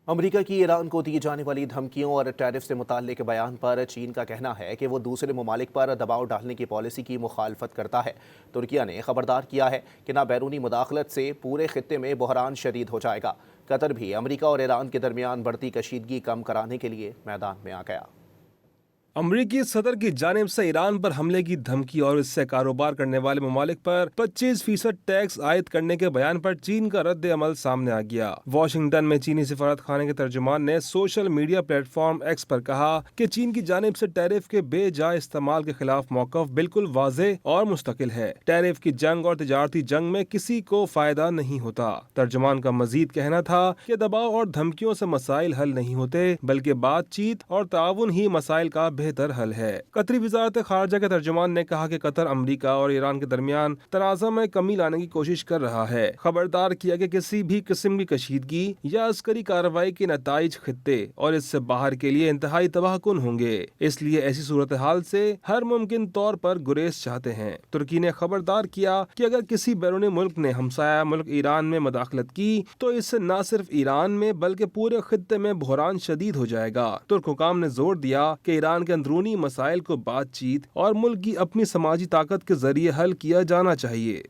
امریکہ کی ایران کو دی جانے والی دھمکیوں اور ٹیرف سے متعلق بیان پر چین کا کہنا ہے کہ وہ دوسرے ممالک پر دباؤ ڈالنے کی پالیسی کی مخالفت کرتا ہے۔ ترکیہ نے خبردار کیا ہے کہ نہ بیرونی مداخلت سے پورے خطے میں بحران شدید ہو جائے گا۔ قطر بھی امریکہ اور ایران کے درمیان بڑھتی کشیدگی کم کرانے کے لیے میدان میں آ گیا۔ امریکی صدر کی جانب سے ایران پر حملے کی دھمکی اور اس سے کاروبار کرنے والے ممالک پر 25% ٹیکس عائد کرنے کے بیان پر چین کا رد عمل سامنے آ گیا۔ واشنگٹن میں چینی سفارت خانے کے ترجمان نے social media platform X پر کہا کہ چین کی جانب سے ٹیرف کے بے جا استعمال کے خلاف موقف بالکل واضح اور مستقل ہے۔ ٹیرف کی جنگ اور تجارتی جنگ میں کسی کو فائدہ نہیں ہوتا۔ ترجمان کا مزید کہنا تھا کہ دباؤ اور دھمکیوں سے مسائل حل نہیں ہوتے، بلکہ بات چیت اور تعاون ہی مسائل کا بہتر حل ہے۔ قطری وزارت خارجہ کے ترجمان نے کہا کہ قطر امریکہ اور ایران کے درمیان تنازع میں کمی لانے کی کوشش کر رہا ہے۔ خبردار کیا کہ کسی بھی قسم کی کشیدگی یا عسکری کارروائی کے نتائج خطے اور اس سے باہر کے لیے انتہائی تباہ کن ہوں گے، اس لیے ایسی صورتحال سے ہر ممکن طور پر گریز چاہتے ہیں۔ ترکی نے خبردار کیا کہ اگر کسی بیرونی ملک نے ہمسایہ ملک ایران میں مداخلت کی تو اس سے نہ صرف ایران میں بلکہ پورے خطے میں بحران شدید ہو جائے گا۔ ترک حکام نے زور دیا کہ ایران کے اندرونی مسائل کو بات چیت اور ملک کی اپنی سماجی طاقت کے ذریعے حل کیا جانا چاہیے۔